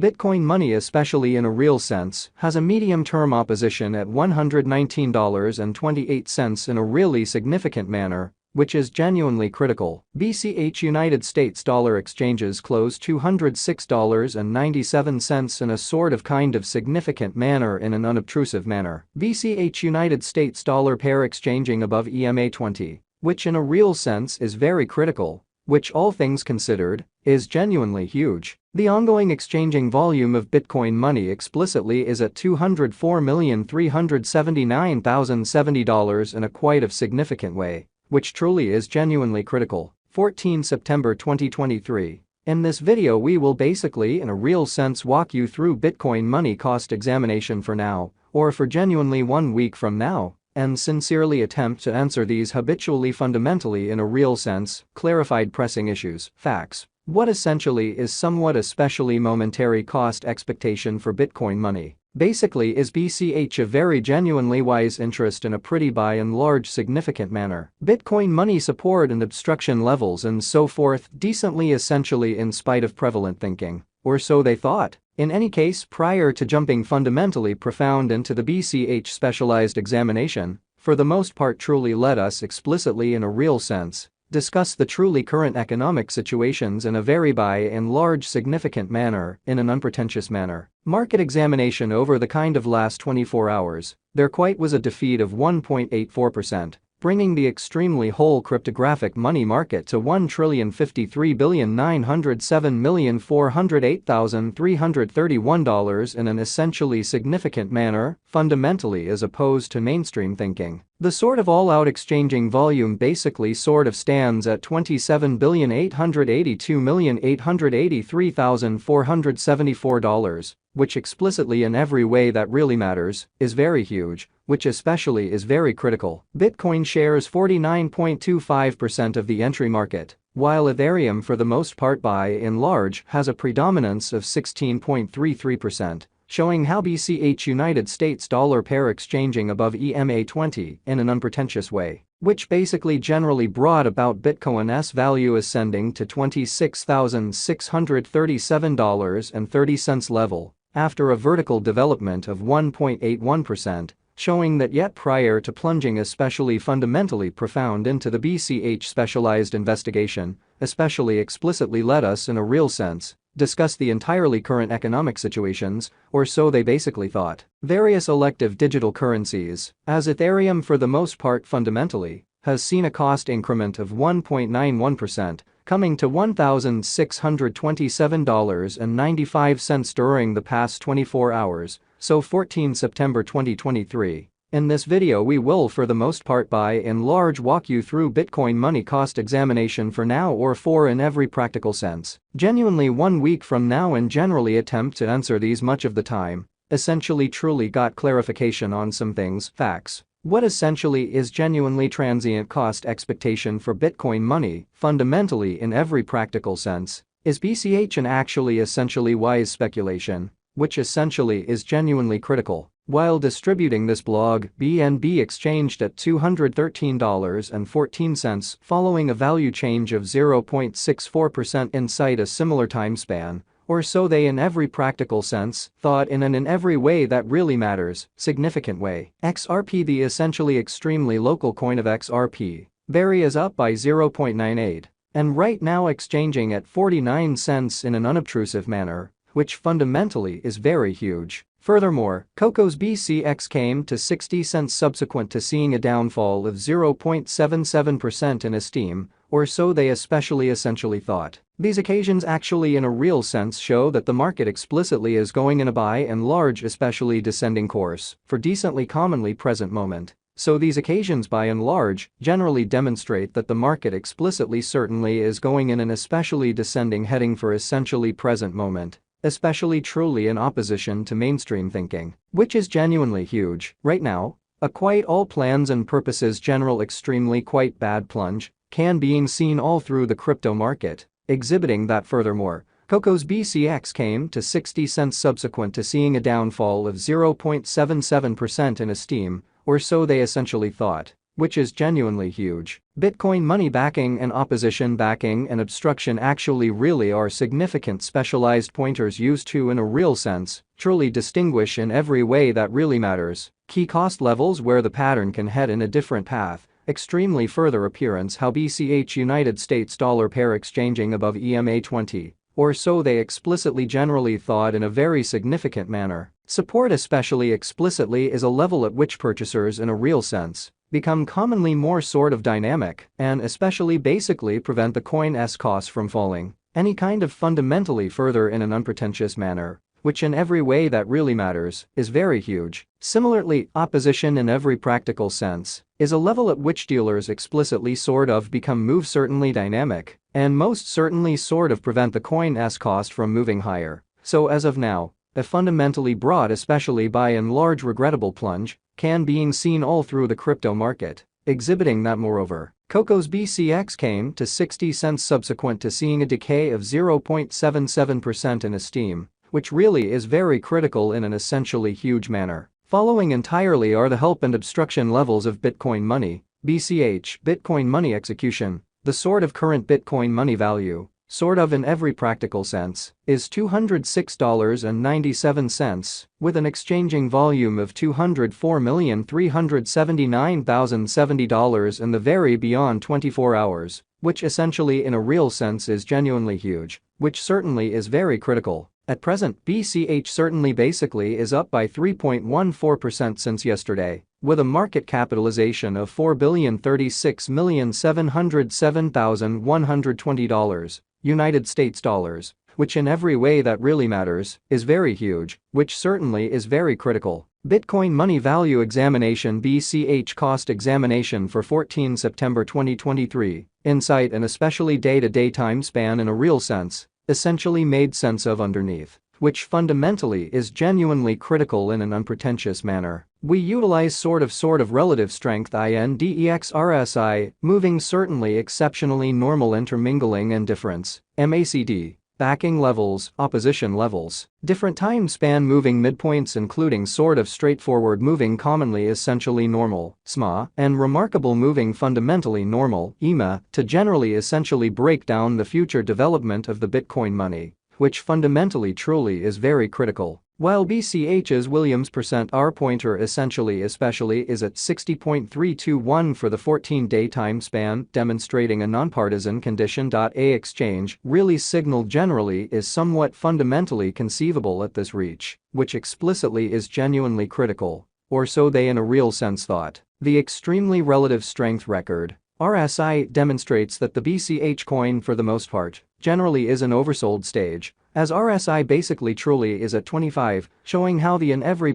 Bitcoin money, especially in a real sense, has a medium-term opposition at $119.28 in a really significant manner, which is genuinely critical. BCH United States dollar exchanges closed $206.97 in a sort of kind of significant manner in an unobtrusive manner. BCH United States dollar pair exchanging above EMA 20, which in a real sense is very critical, which all things considered, is genuinely huge. The ongoing exchanging volume of Bitcoin money explicitly is at $204,379,070 in a quite of significant way, which truly is genuinely critical. 14 September 2023. In this video we will basically in a real sense walk you through Bitcoin money cost examination for now, or for genuinely 1 week from now, and sincerely attempt to answer these habitually fundamentally in a real sense, clarified pressing issues, facts. What essentially is somewhat especially momentary cost expectation for Bitcoin money? Basically is BCH a very genuinely wise interest in a pretty by and large significant manner. Bitcoin money support and obstruction levels and so forth decently essentially in spite of prevalent thinking, or so they thought. In any case, prior to jumping fundamentally profound into the BCH specialized examination, for the most part truly let us explicitly in a real sense discuss the truly current economic situations in a very by and large significant manner, in an unpretentious manner. Market examination over the kind of last 24 hours, there quite was a defeat of 1.84%. Bringing the extremely whole cryptographic money market to $1,053,907,408,331 in an essentially significant manner, fundamentally as opposed to mainstream thinking. The sort of all-out exchanging volume basically sort of stands at $27,882,883,474, which explicitly in every way that really matters, is very huge, which especially is very critical. Bitcoin shares 49.25% of the entry market, while Ethereum for the most part by and large has a predominance of 16.33%. Showing how BCH United States dollar pair exchanging above EMA 20 in an unpretentious way, which basically generally brought about Bitcoin's value ascending to $26,637.30 level after a vertical development of 1.81%, showing that yet prior to plunging especially fundamentally profound into the BCH specialized investigation, especially explicitly let us in a real sense discuss the entirely current economic situations, or so they basically thought. Various elective digital currencies, as Ethereum for the most part fundamentally, has seen a cost increment of 1.91%, coming to $1,627.95 during the past 24 hours, so 14 September 2023. In this video we will for the most part by and large walk you through Bitcoin money cost examination for now or for in every practical sense. Genuinely 1 week from now and generally attempt to answer these much of the time, essentially truly got clarification on some things, facts. What essentially is genuinely transient cost expectation for Bitcoin money, fundamentally in every practical sense, is BCH an actually essentially wise speculation, which essentially is genuinely critical. While distributing this blog, BNB exchanged at $213.14 following a value change of 0.64% inside a similar time span, or so they in every practical sense thought in every way that really matters, significant way. XRP, the essentially extremely local coin of XRP, is up by 0.98, and right now exchanging at 49 cents in an unobtrusive manner, which fundamentally is very huge. Furthermore, Coco's BCX came to 60 cents subsequent to seeing a downfall of 0.77% in esteem, or so they especially essentially thought. These occasions actually in a real sense show that the market explicitly is going in a by and large especially descending course for decently commonly present moment. So these occasions by and large generally demonstrate that the market explicitly certainly is going in an especially descending heading for essentially present moment, especially truly in opposition to mainstream thinking, which is genuinely huge. Right now, a quite all plans and purposes general extremely quite bad plunge can being seen all through the crypto market, exhibiting that furthermore, Coco's BCX came to 60 cents subsequent to seeing a downfall of 0.77% in esteem, or so they essentially thought. which is genuinely huge. Bitcoin money backing and opposition backing and obstruction actually really are significant specialized pointers used to, in a real sense, truly distinguish in every way that really matters. Key cost levels where the pattern can head in a different path. Extremely further appearance how BCH United States dollar pair exchanging above EMA 20. Or so they explicitly generally thought in a very significant manner. Support especially explicitly is a level at which purchasers in a real sense become commonly more sort of dynamic and especially basically prevent the coin's costs from falling any kind of fundamentally further in an unpretentious manner, which in every way that really matters is very huge. Similarly, opposition in every practical sense is a level at which dealers explicitly sort of become move certainly dynamic and most certainly sort of prevent the coin's cost from moving higher. So as of now, a fundamentally broad especially by and large regrettable plunge can being seen all through the crypto market, exhibiting that moreover, Coco's BCX came to 60 cents subsequent to seeing a decay of 0.77% in esteem, which really is very critical in an essentially huge manner. Following entirely are the help and obstruction levels of Bitcoin money, BCH, Bitcoin money execution, the sort of current Bitcoin money value, sort of in every practical sense, is $206.97, with an exchanging volume of $204,379,070 in the very beyond 24 hours, which essentially in a real sense is genuinely huge, which certainly is very critical. At present, BCH certainly basically is up by 3.14% since yesterday, with a market capitalization of $4,036,707,120 United States dollars, which in every way that really matters is very huge, which certainly is very critical. Bitcoin money value examination BCH cost examination for 14 September 2023, insight and especially day-to-day time span in a real sense, essentially made sense of underneath, which fundamentally is genuinely critical in an unpretentious manner. We utilize sort of relative strength INDEX RSI, moving certainly exceptionally normal intermingling and difference, MACD, backing levels, opposition levels, different time span moving midpoints including sort of straightforward moving commonly essentially normal, SMA, and remarkable moving fundamentally normal, EMA, to generally essentially break down the future development of the Bitcoin money, which fundamentally truly is very critical. While BCH's Williams %R pointer essentially especially is at 60.321 for the 14-day time span, demonstrating a nonpartisan condition. A exchange really signal generally is somewhat fundamentally conceivable at this reach, which explicitly is genuinely critical, or so they in a real sense thought. The extremely relative strength record, RSI, demonstrates that the BCH coin for the most part generally is an oversold stage, as RSI basically truly is at 25, showing how the in every